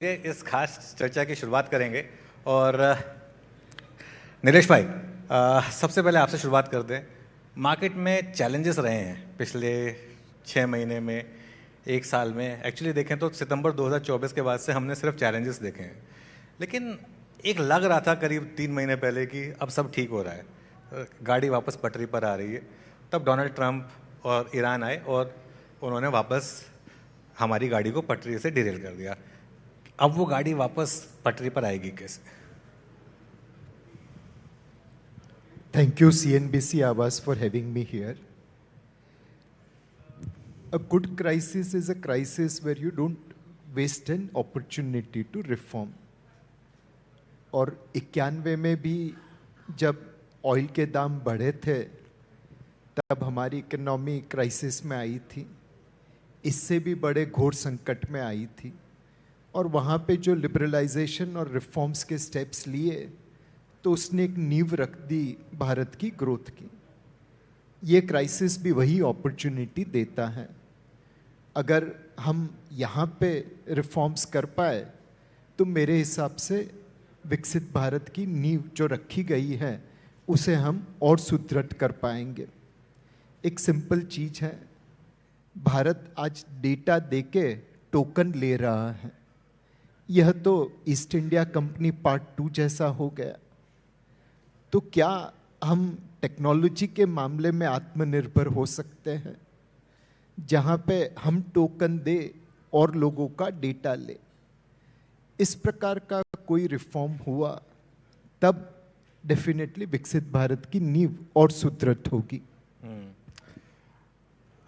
इस खास चर्चा की शुरुआत करेंगे और नीलेश भाई, सबसे पहले आपसे शुरुआत करते हैं। मार्केट में चैलेंजेस रहे हैं पिछले 6 महीने में, एक साल में। एक्चुअली देखें तो सितंबर 2024 के बाद से हमने सिर्फ चैलेंजेस देखे हैं, लेकिन एक लग रहा था करीब 3 महीने पहले कि अब सब ठीक हो रहा है, गाड़ी वापस पटरी पर आ रही है। तब डोनाल्ड ट्रंप और ईरान आए और उन्होंने वापस हमारी गाड़ी को पटरी से डिरेल कर दिया। अब वो गाड़ी वापस पटरी पर आएगी कैसे? Thank you, CNBC Awas, for having me here. A good crisis is a crisis where you don't waste an opportunity to reform. और 91 में भी जब ऑयल के दाम बढ़े थे तब हमारी इकोनॉमी क्राइसिस में आई थी, इससे भी बड़े घोर संकट में आई थी। और वहाँ पे जो लिबरलाइजेशन और रिफॉर्म्स के स्टेप्स लिए तो उसने एक नींव रख दी भारत की ग्रोथ की। ये क्राइसिस भी वही अपॉर्चुनिटी देता है। अगर हम यहाँ पे रिफॉर्म्स कर पाए तो मेरे हिसाब से विकसित भारत की नींव जो रखी गई है उसे हम और सुदृढ़ कर पाएंगे। एक सिंपल चीज़ है, भारत आज डेटा देके टोकन ले रहा है। यह तो ईस्ट इंडिया कंपनी पार्ट 2 जैसा हो गया। तो क्या हम टेक्नोलॉजी के मामले में आत्मनिर्भर हो सकते हैं, जहाँ पे हम टोकन दे और लोगों का डेटा ले? इस प्रकार का कोई रिफॉर्म हुआ तब डेफिनेटली विकसित भारत की नींव और सुदृढ़ होगी।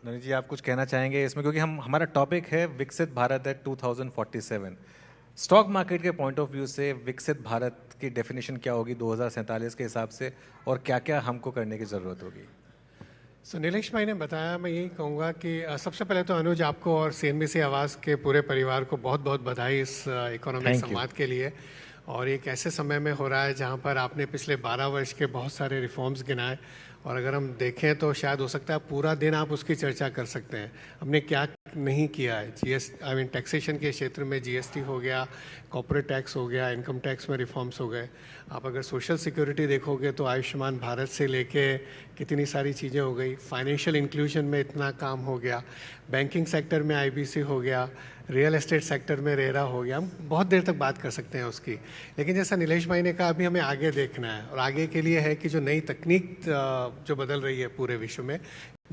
नरेश जी, आप कुछ कहना चाहेंगे इसमें, क्योंकि हमारा टॉपिक है विकसित भारत एट 2047। स्टॉक मार्केट के पॉइंट ऑफ व्यू से विकसित भारत की डेफिनेशन क्या होगी 2047 के हिसाब से, और क्या क्या हमको करने की ज़रूरत होगी? सो नीलेश भाई ने बताया, मैं यही कहूँगा कि सबसे पहले तो अनुज, आपको और CNBC आवाज़ के पूरे परिवार को बहुत बहुत बधाई इस इकोनॉमिक संवाद के लिए। और एक ऐसे समय में हो रहा है जहाँ पर आपने पिछले 12 वर्ष के बहुत सारे रिफॉर्म्स गिनाए, और अगर हम देखें तो शायद हो सकता है पूरा दिन आप उसकी चर्चा कर सकते हैं। हमने क्या नहीं किया है। टैक्सेशन के क्षेत्र में GST हो गया, कॉर्पोरेट टैक्स हो गया, इनकम टैक्स में रिफॉर्म्स हो गए। आप अगर सोशल सिक्योरिटी देखोगे तो आयुष्मान भारत से लेके कितनी सारी चीज़ें हो गई। फाइनेंशियल इंक्लूजन में इतना काम हो गया, बैंकिंग सेक्टर में IBC हो गया, रियल एस्टेट सेक्टर में रेरा हो गया। हम बहुत देर तक बात कर सकते हैं उसकी, लेकिन जैसा नीलेश भाई ने कहा, अभी हमें आगे देखना है। और आगे के लिए है कि जो नई तकनीक जो बदल रही है पूरे विश्व में,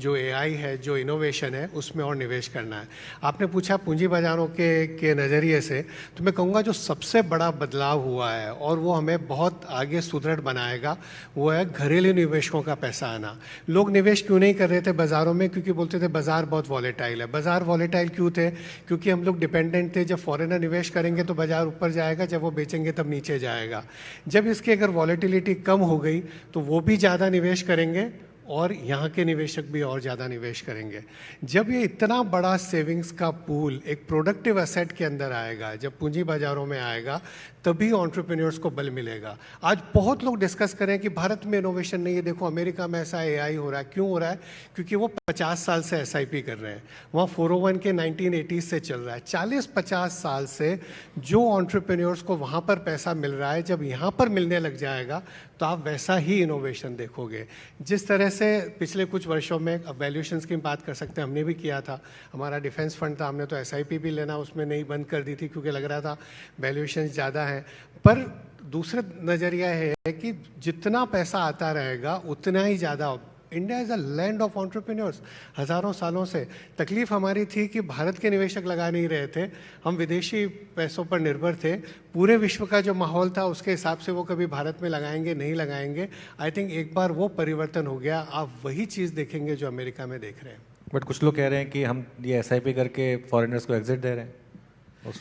जो AI है, जो इनोवेशन है, उसमें और निवेश करना है। आपने पूछा पूंजी बाजारों के नज़रिए से, तो मैं कहूँगा जो सबसे बड़ा बदलाव हुआ है और वो हमें बहुत आगे सुदृढ़ बनाएगा, वो है घरेलू निवेशकों का पैसा आना। लोग निवेश क्यों नहीं कर रहे थे बाज़ारों में? क्योंकि बोलते थे बाज़ार बहुत वॉलेटाइल है। बाज़ार वॉलेटाइल क्यों थे? क्योंकि हम लोग डिपेंडेंट थे। जब फॉरेनर निवेश करेंगे तो बाज़ार ऊपर जाएगा, जब वो बेचेंगे तब नीचे जाएगा। जब इसकी अगर वॉलेटिलिटी कम हो गई तो वो भी ज़्यादा निवेश करेंगे और यहाँ के निवेशक भी और ज़्यादा निवेश करेंगे। जब ये इतना बड़ा सेविंग्स का पूल एक प्रोडक्टिव एसेट के अंदर आएगा, जब पूंजी बाजारों में आएगा, तभी एंटरप्रेन्योर्स को बल मिलेगा। आज बहुत लोग डिस्कस करें कि भारत में इनोवेशन नहीं है। देखो अमेरिका में ऐसा AI हो रहा है। क्यों हो रहा है? क्योंकि वो 50 साल से SIP कर रहे हैं। वहाँ 401 के 1980 से चल रहा है। 40-50 साल से जो एंटरप्रेन्योर्स को वहाँ पर पैसा मिल रहा है, जब यहाँ पर मिलने लग जाएगा तो आप वैसा ही इनोवेशन देखोगे। जिस तरह से पिछले कुछ वर्षों में, अब वैल्यूएशंस की बात कर सकते हैं, हमने भी किया था। हमारा डिफेंस फंड था, हमने तो SIP भी लेना उसमें नहीं बंद कर दी थी क्योंकि लग रहा था वैल्यूएशंस ज़्यादा हैं। पर दूसरा नज़रिया है कि जितना पैसा आता रहेगा उतना ही ज़्यादा। India is a land of entrepreneurs. हज़ारों सालों से तकलीफ हमारी थी कि भारत के निवेशक लगा नहीं रहे थे, हम विदेशी पैसों पर निर्भर थे। पूरे विश्व का जो माहौल था उसके हिसाब से वो कभी भारत में लगाएंगे नहीं लगाएंगे। आई थिंक एक बार वो परिवर्तन हो गया। आप वही चीज़ देखेंगे जो अमेरिका में देख रहे हैं। बट कुछ लोग कह रहे हैं कि हम ये SIP करके फॉरेनर्स को एग्जिट दे रहे हैं।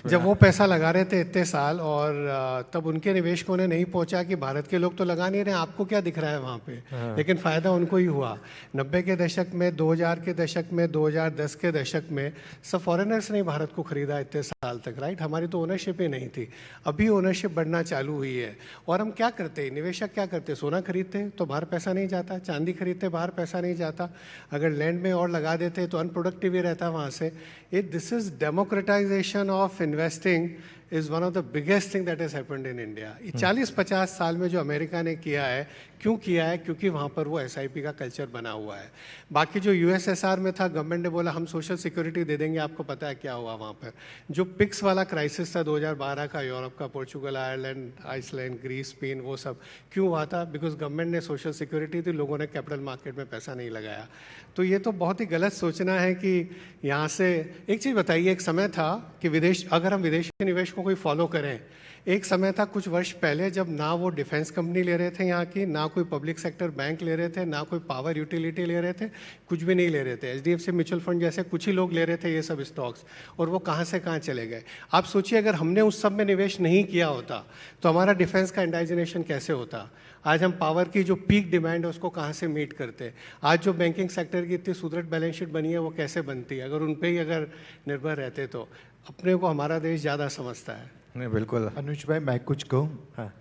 जब वो पैसा लगा रहे थे इतने साल, और तब उनके निवेशकों ने नहीं पहुंचा कि भारत के लोग तो लगा नहीं रहे, आपको क्या दिख रहा है वहाँ पे। लेकिन फ़ायदा उनको ही हुआ। 90 के दशक में, 2000 के दशक में, 2010 के दशक में सब फॉरेनर्स ने भारत को खरीदा इतने साल तक, राइट। हमारी तो ओनरशिप ही नहीं थी। अभी ओनरशिप बढ़ना चालू हुई है। और हम क्या करते, निवेशक क्या करते, सोना खरीदते तो बाहर पैसा नहीं जाता, चांदी खरीदते बाहर पैसा नहीं जाता, अगर लैंड में और लगा देते तो अनप्रोडक्टिव ही रहता वहाँ से। This is democratisation of investing is one of the biggest thing that has happened in India. 40-50 साल में जो अमेरिका ने किया है, क्यों किया है? क्योंकि वहाँ पर वो SIP का कल्चर बना हुआ है। बाकी जो USSR में था, गवर्नमेंट ने बोला हम सोशल सिक्योरिटी दे देंगे, आपको पता है क्या हुआ वहाँ पर। जो पिक्स वाला क्राइसिस था 2012 का, यूरोप का, Portugal, Ireland, Iceland, Greece, Spain, वो सब क्यों हुआ था? बिकॉज गवर्नमेंट ने सोशल सिक्योरिटी थी, लोगों ने कैपिटल मार्केट में पैसा नहीं लगाया। तो ये तो बहुत ही गलत सोचना है कि यहाँ से एक चीज़ बताइए, एक समय था कि अगर हम विदेशी निवेश को कोई फॉलो करें, एक समय था कुछ वर्ष पहले जब ना वो डिफेंस कंपनी ले रहे थे यहाँ की, ना कोई पब्लिक सेक्टर बैंक ले रहे थे, ना कोई पावर यूटिलिटी ले रहे थे, कुछ भी नहीं ले रहे थे। HDFC म्यूचुअल फंड जैसे कुछ ही लोग ले रहे थे ये सब स्टॉक्स, और वो कहाँ से कहाँ चले गए। आप सोचिए अगर हमने उस सब में निवेश नहीं किया होता तो हमारा डिफेंस का इंडाइजेशन कैसे होता? आज हम पावर की जो पीक डिमांड है उसको कहाँ से मीट करते? आज जो बैंकिंग सेक्टर की इतनी सुदृढ़ बैलेंस शीट बनी है वो कैसे बनती? अगर उन पे ही अगर निर्भर रहते तो अपने को हमारा देश ज़्यादा समझता है। नहीं, बिल्कुल। अनुज भाई, मैं कुछ कहूँ? हाँ।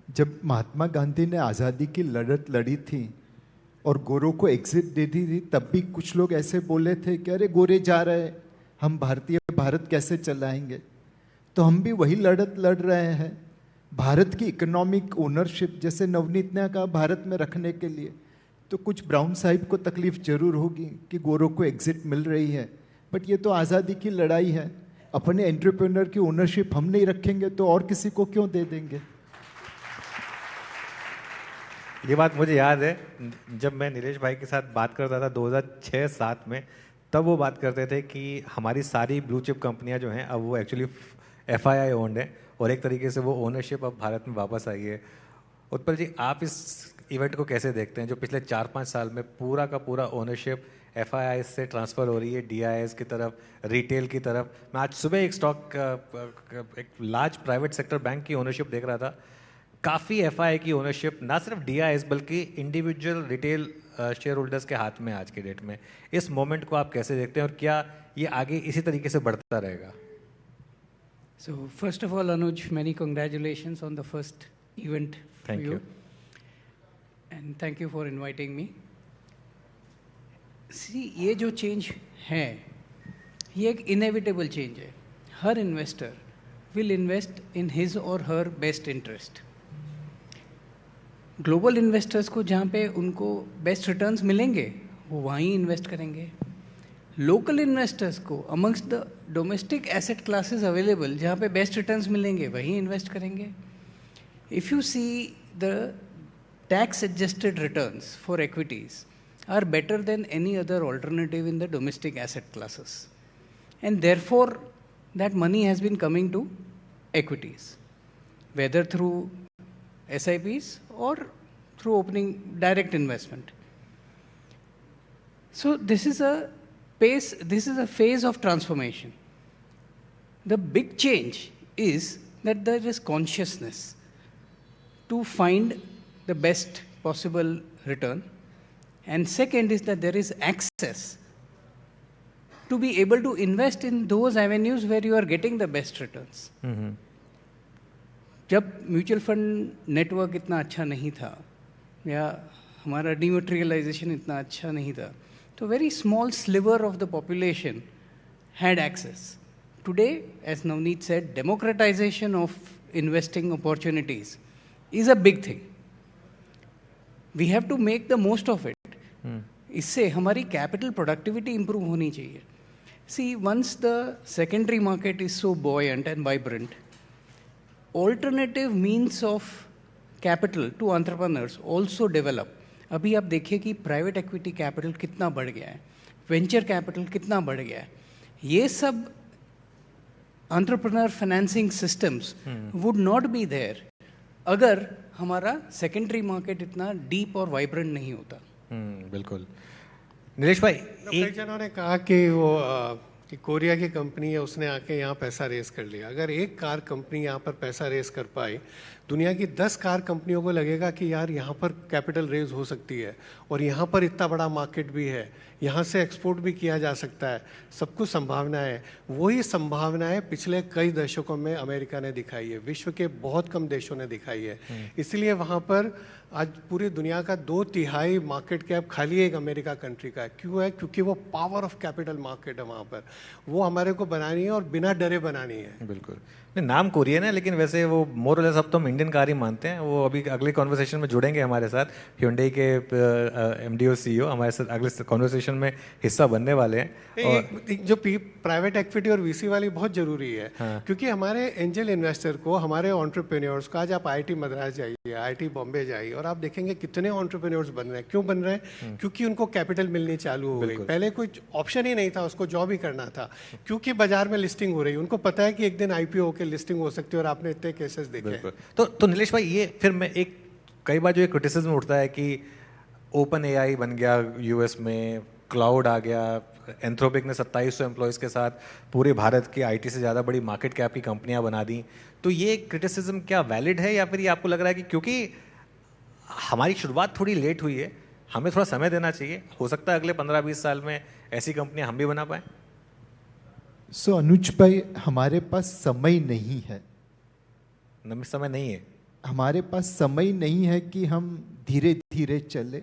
जब महात्मा गांधी ने आज़ादी की लड़त लड़ी थी और गोरों को एग्जिट दे दी थी, तब भी कुछ लोग ऐसे बोले थे कि अरे गोरे जा रहे, हम भारत कैसे चलाएंगे? तो हम भी वही लड़त लड़ रहे हैं, भारत की इकोनॉमिक ओनरशिप, जैसे नवनीत ने कहा, भारत में रखने के लिए। तो कुछ ब्राउन साहिब को तकलीफ जरूर होगी कि गोरों को एग्जिट मिल रही है, बट ये तो आज़ादी की लड़ाई है। अपने एंटरप्रेन्योर की ओनरशिप हम नहीं रखेंगे तो और किसी को क्यों दे देंगे? ये बात मुझे याद है, जब मैं नीलेश भाई के साथ बात करता था 2006-07 में, तब वो बात करते थे कि हमारी सारी ब्लू चिप कंपनियां जो हैं अब वो एक्चुअली FII ओन्ड है, और एक तरीके से वो ओनरशिप अब भारत में वापस आई है। उत्पल जी, आप इस इवेंट को कैसे देखते हैं जो पिछले 4-5 साल में पूरा का पूरा ओनरशिप FII से ट्रांसफ़र हो रही है DIIs की तरफ, रिटेल की तरफ? मैं आज सुबह एक एक लार्ज प्राइवेट सेक्टर बैंक की ओनरशिप देख रहा था, काफ़ी FII की ओनरशिप ना सिर्फ DIIs बल्कि इंडिविजुअल रिटेल शेयर होल्डर्स के हाथ में आज के डेट में। इस मोमेंट को आप कैसे देखते हैं और क्या ये आगे इसी तरीके से बढ़ता रहेगा? So first of all, Anuj, many congratulations on the first event for Thank you. And thank you for inviting me. See, ये जो change है, ये एक inevitable change है। हर investor will invest in his or her best interest. Global investors को जहाँ पे उनको best returns मिलेंगे, वो वहीं invest करेंगे। लोकल इन्वेस्टर्स को amongst the domestic asset classes available जहाँ पे बेस्ट रिटर्न्स मिलेंगे वहीं इन्वेस्ट करेंगे। If you see the tax adjusted returns for equities are better than any other alternative in the domestic asset classes, and therefore that money has been coming to equities, whether through SIPs or through opening direct investment. So this is a phase of transformation. The big change is that there is consciousness to find the best possible return, and second is that there is access to be able to invest in those avenues where you are getting the best returns. जब mutual fund network इतना अच्छा नहीं था या हमारा डिमोटेरियलाइजेशन इतना अच्छा नहीं था, तो very small sliver of the population had access. Today, as Navneet said, democratization of investing opportunities is a big thing. We have to make the most of it. इससे हमारी capital productivity improve होनी चाहिए. See, once the secondary market is so buoyant and vibrant, alternative means of capital to entrepreneurs also develop. अभी आप देखिए कि private equity capital कितना बढ़ गया है, वेंचर कैपिटल कितना बढ़ गया है. ये सब entrepreneur financing systems would not be there अगर हमारा सेकेंडरी मार्केट इतना डीप और वाइब्रेंट नहीं होता. बिल्कुल. नीलेश भाई, कई जनों ने कहा कि वो कि कोरिया की कंपनी है, उसने आके यहाँ पैसा रेस कर लिया. अगर एक कार कंपनी यहाँ पर पैसा रेस कर पाई, दुनिया की 10 कार कंपनियों को लगेगा कि यार यहाँ पर कैपिटल रेज हो सकती है और यहाँ पर इतना बड़ा मार्केट भी है, यहाँ से एक्सपोर्ट भी किया जा सकता है, सब कुछ संभावना है. वही संभावनाएं पिछले कई दशकों में अमेरिका ने दिखाई है, विश्व के बहुत कम देशों ने दिखाई है. इसलिए वहाँ पर आज पूरी दुनिया का 2/3 मार्केट कैप खाली एक अमेरिका कंट्री का है. क्यों है? क्योंकि वो पावर ऑफ कैपिटल मार्केट है वहाँ पर, वो हमारे को बनानी है और बिना डरे बनानी है. बिल्कुल. नहीं, नाम कोरियन है लेकिन वैसे वो मोर और लेस अब तो हम इंडियन कार ही मानते हैं। वो अभी अगले कॉन्वर्सेशन में जुड़ेंगे हमारे साथ, Hyundai के एमडी और सीईओ हमारे साथ अगले कॉन्वर्सेशन में हिस्सा बनने वाले हैं। और एक जो प्राइवेट इक्विटी और वीसी वाली बहुत जरूरी है। हाँ। क्योंकि हमारे एंजल इन्वेस्टर को, हमारे एंटरप्रेन्योर्स को, आज आप आईआईटी मद्रास जाइए, आईआईटी बॉम्बे जाइए और आप देखेंगे कितने एंटरप्रेन्योर्स बन रहे हैं। क्यों बन रहे हैं? क्योंकि उनको कैपिटल मिलनी चालू हो गई। पहले कोई ऑप्शन ही नहीं था, उसको जॉब ही करना था। क्योंकि बाजार में लिस्टिंग हो रही, उनको पता है कि एक दिन आईपीओ होकर लिस्टिंग हो सकती है, और आपने इतने केसेस देखे हैं। तो नीलेश भाई, ये फिर मैं एक कई बार जो ये क्रिटिसिज्म उठता है कि ओपन एआई बन गया यूएस में, क्लाउड आ गया, एंथ्रोपिक ने 2700 एम्प्लॉयज़ के साथ पूरे भारत की आईटी से ज़्यादा बड़ी मार्केट कैप की कंपनियां बना दी, तो ये क्रिटिसिज्म क्या वैलिड है, या फिर ये आपको लग रहा है कि क्योंकि हमारी शुरुआत थोड़ी लेट हुई है, हमें थोड़ा समय देना चाहिए, हो सकता है अगले 15-20 साल में ऐसी कंपनियां हम भी बना पाएं? सो अनुज भाई, हमारे पास समय नहीं है। समय नहीं है? हमारे पास समय नहीं है कि हम धीरे धीरे चले।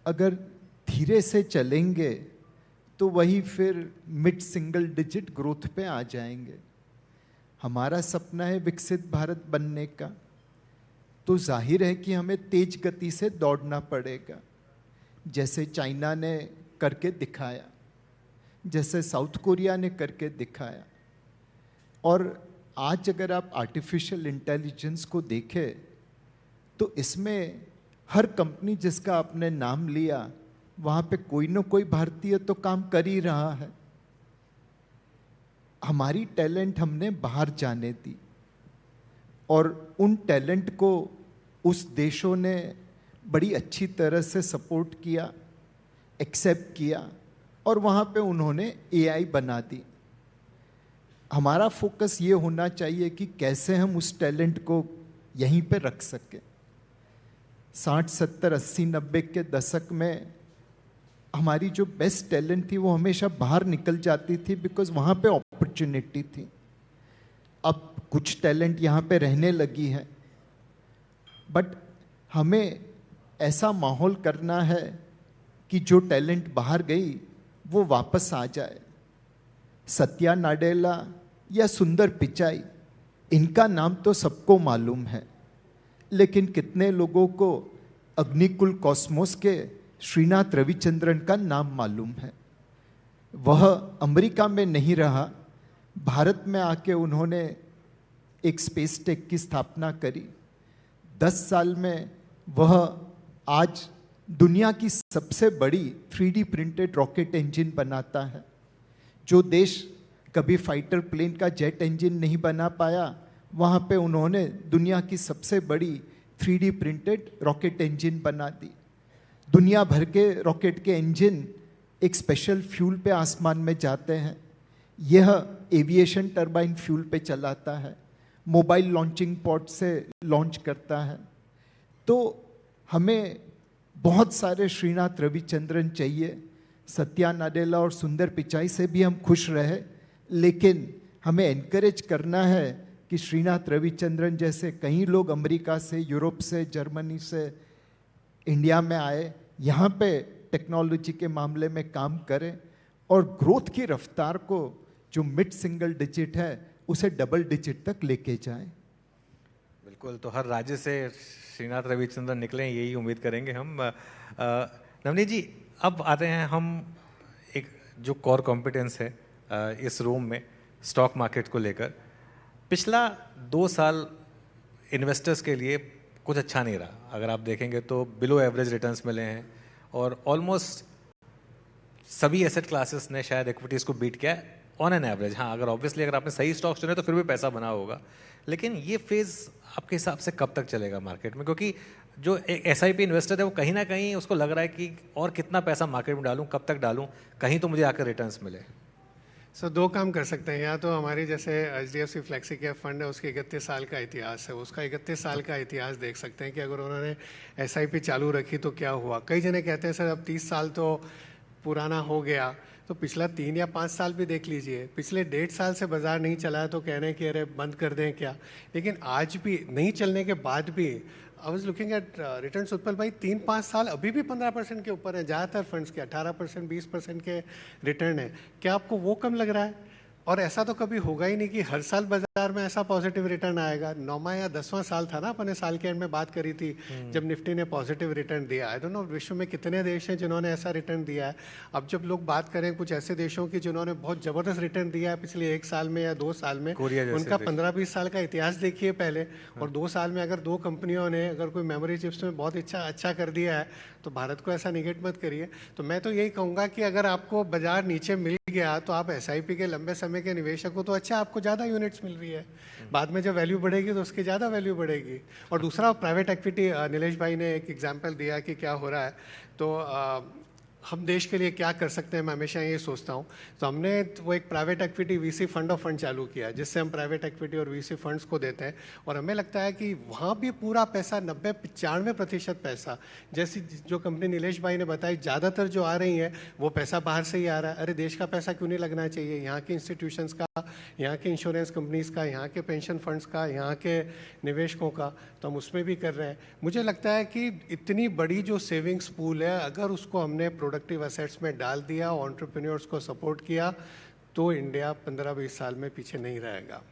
अगर धीरे से चलेंगे तो वही फिर मिड सिंगल डिजिट ग्रोथ पे आ जाएंगे। हमारा सपना है विकसित भारत बनने का, तो जाहिर है कि हमें तेज गति से दौड़ना पड़ेगा, जैसे चाइना ने करके दिखाया, जैसे साउथ कोरिया ने करके दिखाया। और आज अगर आप आर्टिफिशियल इंटेलिजेंस को देखें तो इसमें हर कंपनी जिसका आपने नाम लिया, वहाँ पे कोई ना कोई भारतीय तो काम कर ही रहा है। हमारी टैलेंट हमने बाहर जाने दी, और उन टैलेंट को उस देशों ने बड़ी अच्छी तरह से सपोर्ट किया, एक्सेप्ट किया, और वहाँ पे उन्होंने एआई बना दी। हमारा फोकस ये होना चाहिए कि कैसे हम उस टैलेंट को यहीं पे रख सकें। 60, 70, 80, 90 के दशक में हमारी जो बेस्ट टैलेंट थी वो हमेशा बाहर निकल जाती थी, बिकॉज वहाँ पे अपॉर्चुनिटी थी। अब कुछ टैलेंट यहाँ पे रहने लगी है, बट हमें ऐसा माहौल करना है कि जो टैलेंट बाहर गई वो वापस आ जाए। सत्या नाडेला या सुंदर पिचाई, इनका नाम तो सबको मालूम है, लेकिन कितने लोगों को अग्निकुल कॉस्मोस के श्रीनाथ रविचंद्रन का नाम मालूम है? वह अमेरिका में नहीं रहा, भारत में आके उन्होंने एक स्पेस टेक की स्थापना करी। 10 साल में वह आज दुनिया की सबसे बड़ी 3D प्रिंटेड रॉकेट इंजन बनाता है। जो देश कभी फाइटर प्लेन का जेट इंजन नहीं बना पाया, वहाँ पे उन्होंने दुनिया की सबसे बड़ी 3D प्रिंटेड रॉकेट इंजन बना दी। दुनिया भर के रॉकेट के इंजन एक स्पेशल फ्यूल पे आसमान में जाते हैं, यह एविएशन टरबाइन फ्यूल पे चलाता है, मोबाइल लॉन्चिंग पॉड से लॉन्च करता है। तो हमें बहुत सारे श्रीनाथ रविचंद्रन चाहिए। सत्या नाडेला और सुंदर पिचाई से भी हम खुश रहे, लेकिन हमें एनकरेज करना है कि श्रीनाथ रविचंद्रन जैसे कई लोग अमेरिका से, यूरोप से, जर्मनी से इंडिया में आए, यहाँ पे टेक्नोलॉजी के मामले में काम करें, और ग्रोथ की रफ्तार को जो मिड सिंगल डिजिट है उसे डबल डिजिट तक लेके जाएं। बिल्कुल, तो हर राज्य से श्रीनाथ रविचंद्रन निकले, यही उम्मीद करेंगे हम। नवनीत जी, अब आते हैं हम एक जो कोर कॉम्पिटेंस है इस रूम में, स्टॉक मार्केट को लेकर। पिछला 2 साल इन्वेस्टर्स के लिए कुछ अच्छा नहीं रहा। अगर आप देखेंगे तो बिलो एवरेज रिटर्न्स मिले हैं, और ऑलमोस्ट सभी एसेट क्लासेस ने शायद इक्विटीज़ को बीट किया है ऑन एन एवरेज। हाँ, अगर ऑब्वियसली अगर आपने सही स्टॉक्स चुने तो फिर भी पैसा बना होगा, लेकिन ये फेज़ आपके हिसाब से कब तक चलेगा मार्केट में? क्योंकि जो एक एसआईपी इन्वेस्टर है वो कहीं ना कहीं उसको लग रहा है कि और कितना पैसा मार्केट में डालूं, कब तक डालूं, कहीं तो मुझे आकर रिटर्न्स मिले। सो 2 काम कर सकते हैं। या तो हमारी जैसे HDFC फ्लेक्सी कैप फंड है, उसके 31 साल का इतिहास है, उसका 31 साल का इतिहास देख सकते हैं कि अगर उन्होंने SIP चालू रखी तो क्या हुआ। कई जने कहते हैं सर अब 30 साल तो पुराना हो गया, तो पिछला 3 या 5 साल भी देख लीजिए। पिछले 1.5 साल से बाजार नहीं चला है तो कह रहे हैं कि अरे बंद कर दें क्या, लेकिन आज भी नहीं चलने के बाद भी I was looking at returns Utpal भाई 3-5 साल अभी भी 15% के ऊपर है। ज़्यादातर फंड्स के 18%, 20% के रिटर्न है। क्या आपको वो कम लग रहा है? और ऐसा तो कभी होगा ही नहीं कि हर साल बाजार में ऐसा पॉजिटिव रिटर्न आएगा। 9वां या 10वां साल था ना, अपने साल के एंड में बात करी थी जब निफ्टी ने पॉजिटिव रिटर्न दिया। आई डोंट नो विश्व में कितने देश हैं जिन्होंने ऐसा रिटर्न दिया है। अब जब लोग बात करें कुछ ऐसे देशों की जिन्होंने बहुत जबरदस्त रिटर्न दिया है पिछले 1 साल में या 2 साल में, कोरिया जैसे उनका देश। 15-20 साल का इतिहास देखिए पहले, और 2 साल में अगर 2 कंपनियों ने अगर कोई मेमोरी चिप्स में बहुत अच्छा कर दिया है, तो भारत को ऐसा निगेट मत करिए। तो मैं तो यही कहूँगा कि अगर आपको बाजार नीचे मिल गया तो आप एसआईपी के लंबे समय के निवेशक हो तो अच्छा, आपको ज़्यादा यूनिट्स मिल रही है। बाद में जब वैल्यू बढ़ेगी तो उसकी ज़्यादा वैल्यू बढ़ेगी। और दूसरा प्राइवेट एक्विटी, नीलेश भाई ने एक एग्जांपल दिया कि क्या हो रहा है, तो हम देश के लिए क्या कर सकते हैं, मैं हमेशा ये सोचता हूँ। तो हमने वो एक private equity VC fund of fund चालू किया, जिससे हम प्राइवेट एक्विटी और वीसी फंड्स को देते हैं, और हमें लगता है कि वहाँ भी पूरा पैसा 90-95% पैसा, जैसी जो कंपनी नीलेश भाई ने बताई, ज़्यादातर जो आ रही हैं वो पैसा बाहर से ही आ रहा है। अरे देश का पैसा क्यों नहीं लगना चाहिए, यहाँ के इंस्टीट्यूशंस का, यहाँ के इंश्योरेंस कंपनीज का, यहाँ के पेंशन फंड्स का, यहाँ के निवेशकों का, तो हम उसमें भी कर रहे हैं। मुझे लगता है कि इतनी बड़ी जो सेविंग्स पूल है, अगर उसको हमने प्रोडक्टिव एसेट्स में डाल दिया, एंटरप्रेन्योर्स को सपोर्ट किया, तो इंडिया 15-20 साल में पीछे नहीं रहेगा।